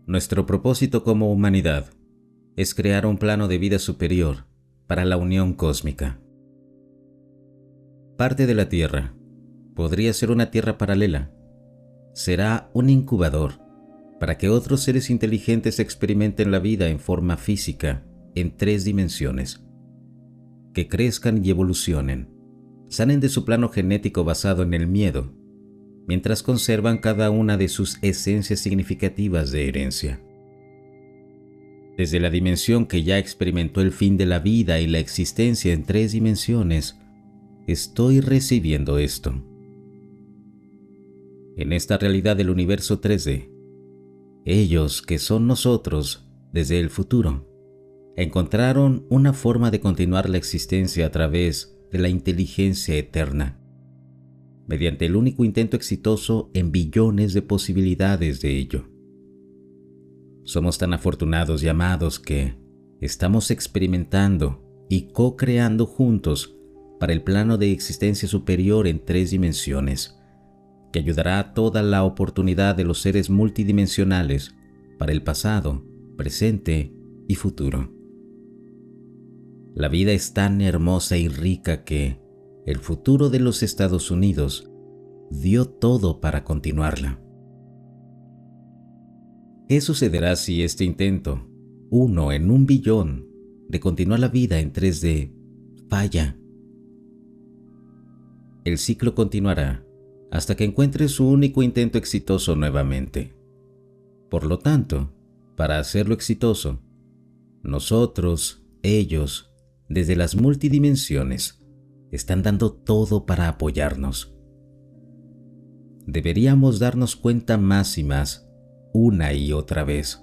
Nuestro propósito como humanidad es crear un plano de vida superior para la unión cósmica. Parte de la Tierra podría ser una Tierra paralela. Será un incubador para que otros seres inteligentes experimenten la vida en forma física en 3 dimensiones, que crezcan y evolucionen, salen de su plano genético basado en el miedo, mientras conservan cada una de sus esencias significativas de herencia. Desde la dimensión que ya experimentó el fin de la vida y la existencia en 3 dimensiones, estoy recibiendo esto. En esta realidad del universo 3D, ellos, que son nosotros desde el futuro, encontraron una forma de continuar la existencia a través de la inteligencia eterna, mediante el único intento exitoso en billones de posibilidades de ello. Somos tan afortunados y amados que estamos experimentando y co-creando juntos para el plano de existencia superior en 3 dimensiones, que ayudará a toda la oportunidad de los seres multidimensionales para el pasado, presente y futuro. La vida es tan hermosa y rica que el futuro de los Estados Unidos dio todo para continuarla. ¿Qué sucederá si este intento, 1 en 1 billón, de continuar la vida en 3D, falla? El ciclo continuará hasta que encuentre su único intento exitoso nuevamente. Por lo tanto, para hacerlo exitoso, nosotros, ellos, desde las multidimensiones, están dando todo para apoyarnos. Deberíamos darnos cuenta más y más, una y otra vez,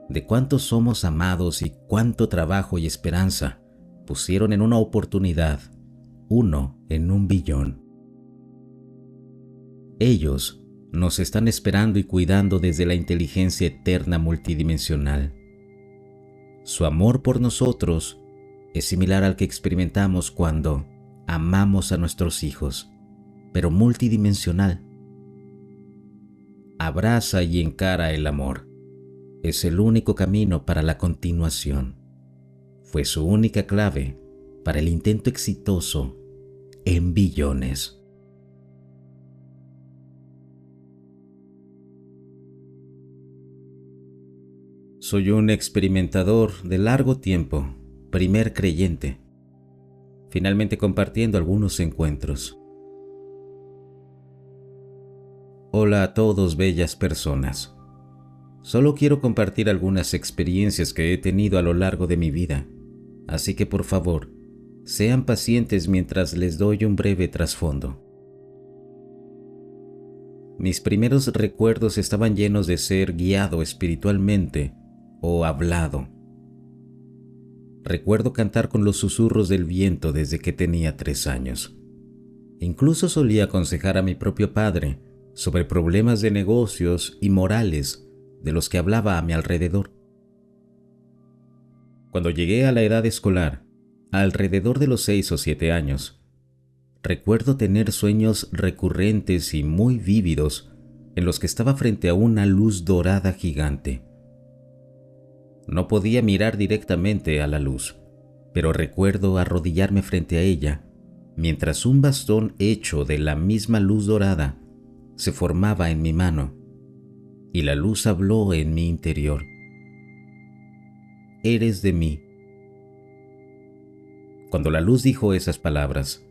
de cuánto somos amados y cuánto trabajo y esperanza pusieron en una oportunidad, 1 en 1 billón. Ellos nos están esperando y cuidando desde la inteligencia eterna multidimensional. Su amor por nosotros es similar al que experimentamos cuando amamos a nuestros hijos, pero multidimensional. Abraza y encara el amor. Es el único camino para la continuación. Fue su única clave para el intento exitoso en billones. Soy un experimentador de largo tiempo, primer creyente, finalmente compartiendo algunos encuentros. Hola a todos, bellas personas. Solo quiero compartir algunas experiencias que he tenido a lo largo de mi vida, así que por favor, sean pacientes mientras les doy un breve trasfondo. Mis primeros recuerdos estaban llenos de ser guiado espiritualmente o hablado. Recuerdo cantar con los susurros del viento desde que tenía 3 años. Incluso solía aconsejar a mi propio padre sobre problemas de negocios y morales de los que hablaba a mi alrededor. Cuando llegué a la edad escolar, alrededor de los 6 o 7 años, recuerdo tener sueños recurrentes y muy vívidos en los que estaba frente a una luz dorada gigante. No podía mirar directamente a la luz, pero recuerdo arrodillarme frente a ella, mientras un bastón hecho de la misma luz dorada se formaba en mi mano, y la luz habló en mi interior. Eres de mí. Cuando la luz dijo esas palabras,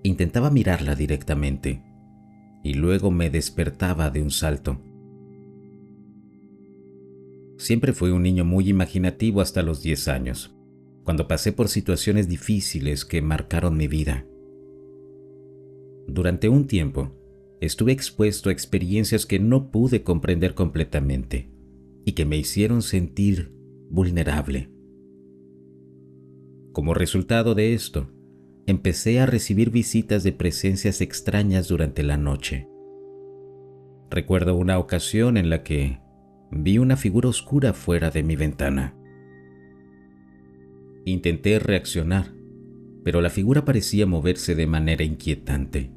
intentaba mirarla directamente, y luego me despertaba de un salto. Siempre fui un niño muy imaginativo hasta los 10 años, cuando pasé por situaciones difíciles que marcaron mi vida. Durante un tiempo, estuve expuesto a experiencias que no pude comprender completamente y que me hicieron sentir vulnerable. Como resultado de esto, empecé a recibir visitas de presencias extrañas durante la noche. Recuerdo una ocasión en la que vi una figura oscura fuera de mi ventana. Intenté reaccionar, pero la figura parecía moverse de manera inquietante.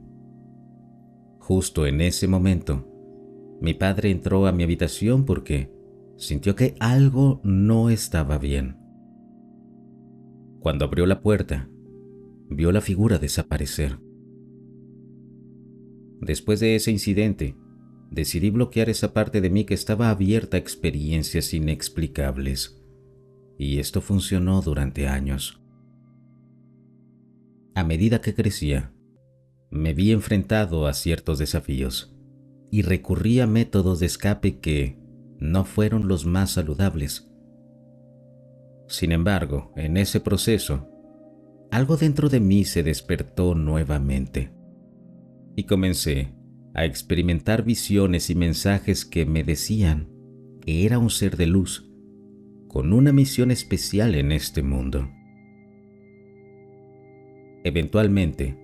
Justo en ese momento, mi padre entró a mi habitación porque sintió que algo no estaba bien. Cuando abrió la puerta, vio la figura desaparecer. Después de ese incidente, decidí bloquear esa parte de mí que estaba abierta a experiencias inexplicables, y esto funcionó durante años. A medida que crecía, me vi enfrentado a ciertos desafíos y recurrí a métodos de escape que no fueron los más saludables. Sin embargo, en ese proceso, algo dentro de mí se despertó nuevamente y comencé a experimentar visiones y mensajes que me decían que era un ser de luz con una misión especial en este mundo. Eventualmente,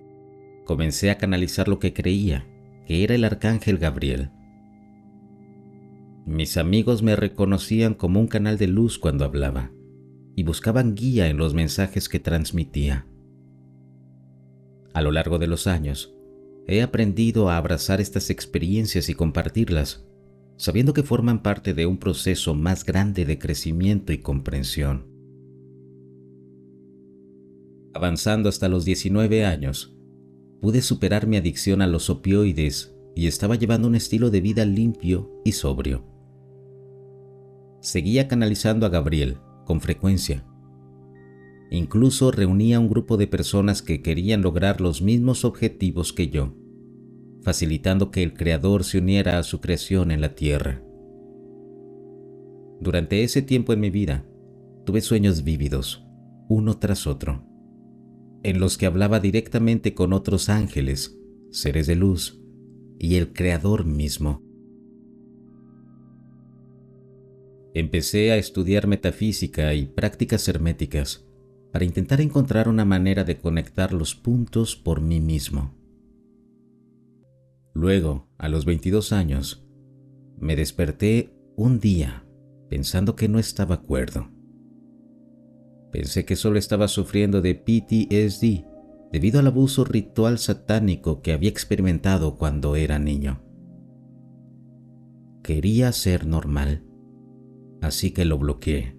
comencé a canalizar lo que creía que era el arcángel Gabriel. Mis amigos me reconocían como un canal de luz cuando hablaba y buscaban guía en los mensajes que transmitía. A lo largo de los años, he aprendido a abrazar estas experiencias y compartirlas, sabiendo que forman parte de un proceso más grande de crecimiento y comprensión. Avanzando hasta los 19 años, pude superar mi adicción a los opioides y estaba llevando un estilo de vida limpio y sobrio. Seguía canalizando a Gabriel con frecuencia. Incluso reunía un grupo de personas que querían lograr los mismos objetivos que yo, facilitando que el Creador se uniera a su creación en la tierra. Durante ese tiempo en mi vida, tuve sueños vívidos, uno tras otro. en los que hablaba directamente con otros ángeles, seres de luz y el Creador mismo. Empecé a estudiar metafísica y prácticas herméticas para intentar encontrar una manera de conectar los puntos por mí mismo. Luego, a los 22 años, me desperté un día pensando que no estaba cuerdo. Pensé que solo estaba sufriendo de PTSD debido al abuso ritual satánico que había experimentado cuando era niño. Quería ser normal, así que lo bloqueé.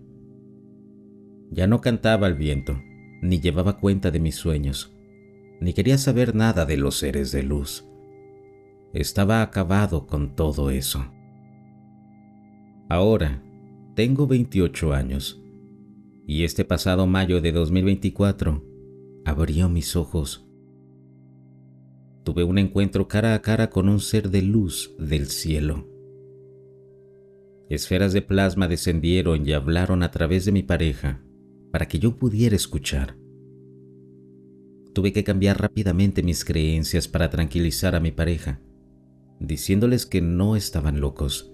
Ya no cantaba al viento, ni llevaba cuenta de mis sueños, ni quería saber nada de los seres de luz. Estaba acabado con todo eso. Ahora tengo 28 años y este pasado mayo de 2024 abrió mis ojos. Tuve un encuentro cara a cara con un ser de luz del cielo. Esferas de plasma descendieron y hablaron a través de mi pareja para que yo pudiera escuchar. Tuve que cambiar rápidamente mis creencias para tranquilizar a mi pareja, diciéndoles que no estaban locos,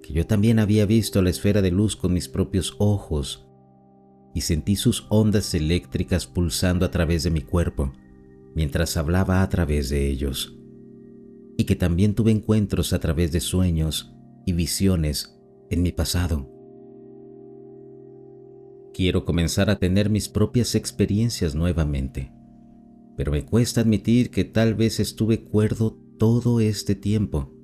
que yo también había visto la esfera de luz con mis propios ojos y sentí sus ondas eléctricas pulsando a través de mi cuerpo mientras hablaba a través de ellos, y que también tuve encuentros a través de sueños y visiones en mi pasado. Quiero comenzar a tener mis propias experiencias nuevamente, pero me cuesta admitir que tal vez estuve cuerdo todo este tiempo,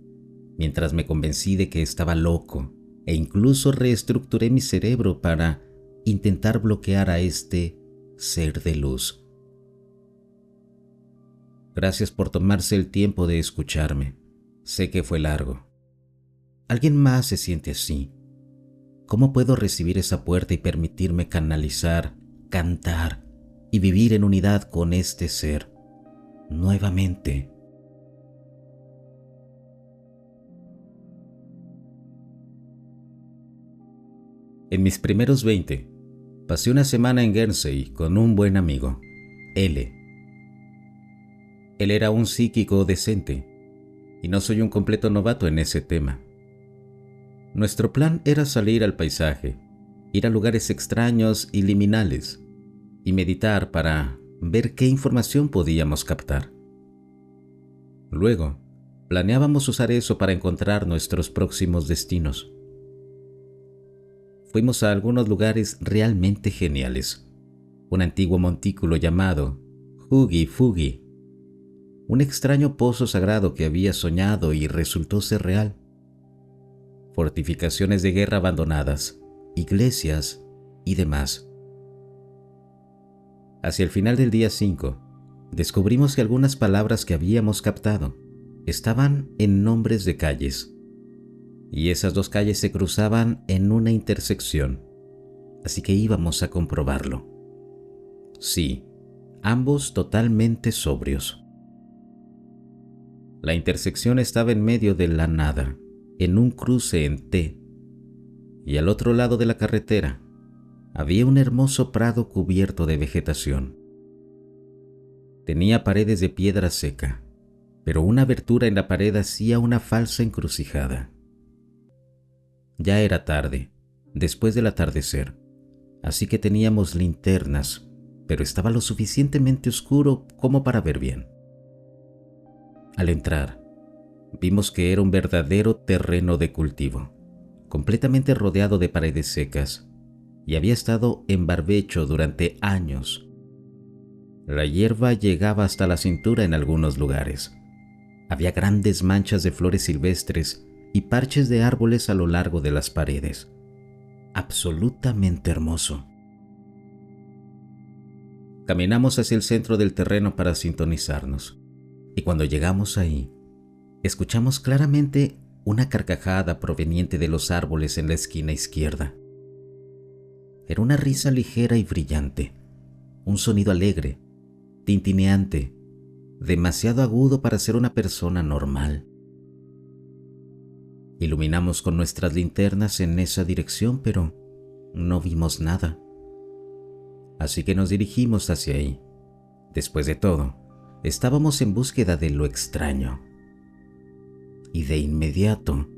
mientras me convencí de que estaba loco e incluso reestructuré mi cerebro para intentar bloquear a este ser de luz. Gracias por tomarse el tiempo de escucharme. Sé que fue largo. ¿Alguien más se siente así? ¿Cómo puedo recibir esa puerta y permitirme canalizar, cantar y vivir en unidad con este ser nuevamente? En mis primeros 20, pasé una semana en Guernsey con un buen amigo, L. Él era un psíquico decente, y no soy un completo novato en ese tema. Nuestro plan era salir al paisaje, ir a lugares extraños y liminales, y meditar para ver qué información podíamos captar. Luego, planeábamos usar eso para encontrar nuestros próximos destinos. Fuimos a algunos lugares realmente geniales. Un antiguo montículo llamado Hugi Fugi, un extraño pozo sagrado que había soñado y resultó ser real. Fortificaciones de guerra abandonadas, iglesias y demás. Hacia el final del día 5, descubrimos que algunas palabras que habíamos captado estaban en nombres de calles, y esas dos calles se cruzaban en una intersección, así que íbamos a comprobarlo. Sí, ambos totalmente sobrios. La intersección estaba en medio de la nada, en un cruce en T, y al otro lado de la carretera había un hermoso prado cubierto de vegetación. Tenía paredes de piedra seca, pero una abertura en la pared hacía una falsa encrucijada. Ya era tarde, después del atardecer, así que teníamos linternas, pero estaba lo suficientemente oscuro como para ver bien. Al entrar, vimos que era un verdadero terreno de cultivo, completamente rodeado de paredes secas, y había estado en barbecho durante años. La hierba llegaba hasta la cintura en algunos lugares. Había grandes manchas de flores silvestres y parches de árboles a lo largo de las paredes. Absolutamente hermoso. Caminamos hacia el centro del terreno para sintonizarnos, y cuando llegamos ahí, escuchamos claramente una carcajada proveniente de los árboles en la esquina izquierda. Era una risa ligera y brillante, un sonido alegre, tintineante, demasiado agudo para ser una persona normal. Iluminamos con nuestras linternas en esa dirección, pero no vimos nada. Así que nos dirigimos hacia ahí, Después de todo, estábamos en búsqueda de lo extraño. Y de inmediato,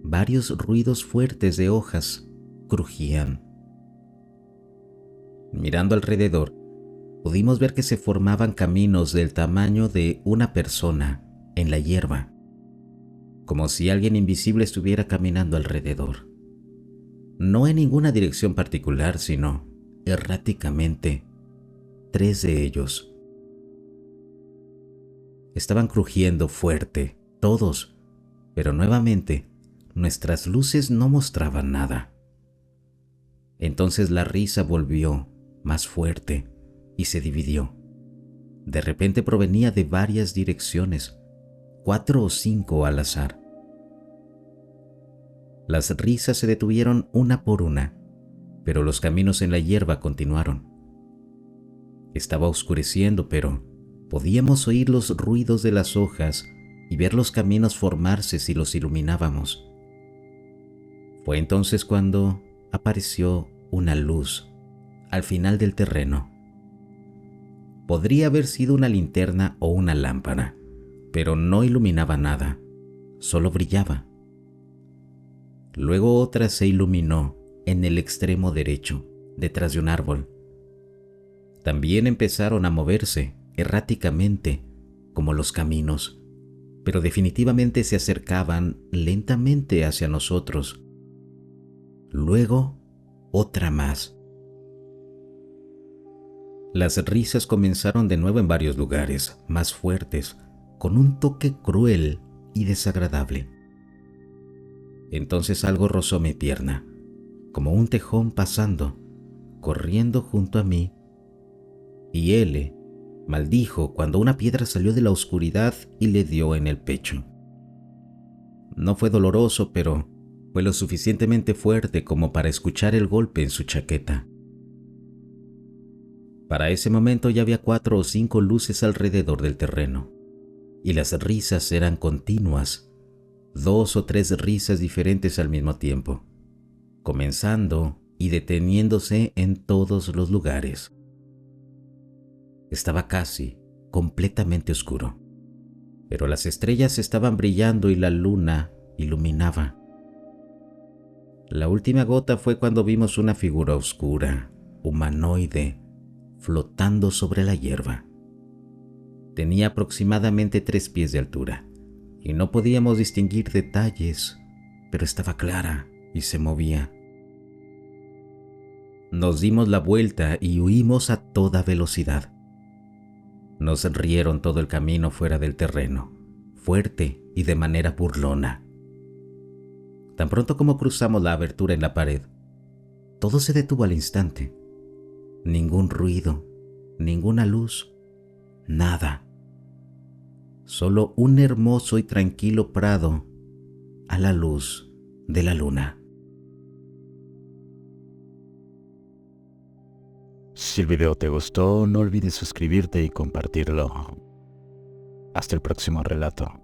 varios ruidos fuertes de hojas crujían. Mirando alrededor, pudimos ver que se formaban caminos del tamaño de una persona en la hierba, como si alguien invisible estuviera caminando alrededor. No en ninguna dirección particular, sino erráticamente. 3 de ellos estaban crujiendo fuerte, todos, pero nuevamente nuestras luces no mostraban nada. Entonces la risa volvió más fuerte y se dividió. De repente provenía de varias direcciones, 4 o 5 al azar. Las risas se detuvieron una por una, pero los caminos en la hierba continuaron. Estaba oscureciendo, pero podíamos oír los ruidos de las hojas y ver los caminos formarse si los iluminábamos. Fue entonces cuando apareció una luz al final del terreno. Podría haber sido una linterna o una lámpara, pero no iluminaba nada, solo brillaba. Luego otra se iluminó en el extremo derecho, detrás de un árbol. También empezaron a moverse erráticamente, como los caminos, pero definitivamente se acercaban lentamente hacia nosotros. Luego, otra más. Las risas comenzaron de nuevo en varios lugares, más fuertes, con un toque cruel y desagradable. Entonces algo rozó mi pierna, como un tejón pasando, corriendo junto a mí, y él maldijo cuando una piedra salió de la oscuridad y le dio en el pecho. No fue doloroso, pero fue lo suficientemente fuerte como para escuchar el golpe en su chaqueta. Para ese momento ya había 4 o 5 luces alrededor del terreno, y las risas eran continuas, 2 o 3 risas diferentes al mismo tiempo, comenzando y deteniéndose en todos los lugares. Estaba casi completamente oscuro, pero las estrellas estaban brillando y la luna iluminaba. La última gota fue cuando vimos una figura oscura, humanoide, flotando sobre la hierba. Tenía aproximadamente 3 pies de altura y no podíamos distinguir detalles, pero estaba clara y se movía. Nos dimos la vuelta y huimos a toda velocidad. Nos rieron todo el camino fuera del terreno, fuerte y de manera burlona. Tan pronto como cruzamos la abertura en la pared, todo se detuvo al instante. Ningún ruido, ninguna luz, nada. Solo un hermoso y tranquilo prado a la luz de la luna. Si el video te gustó, no olvides suscribirte y compartirlo. Hasta el próximo relato.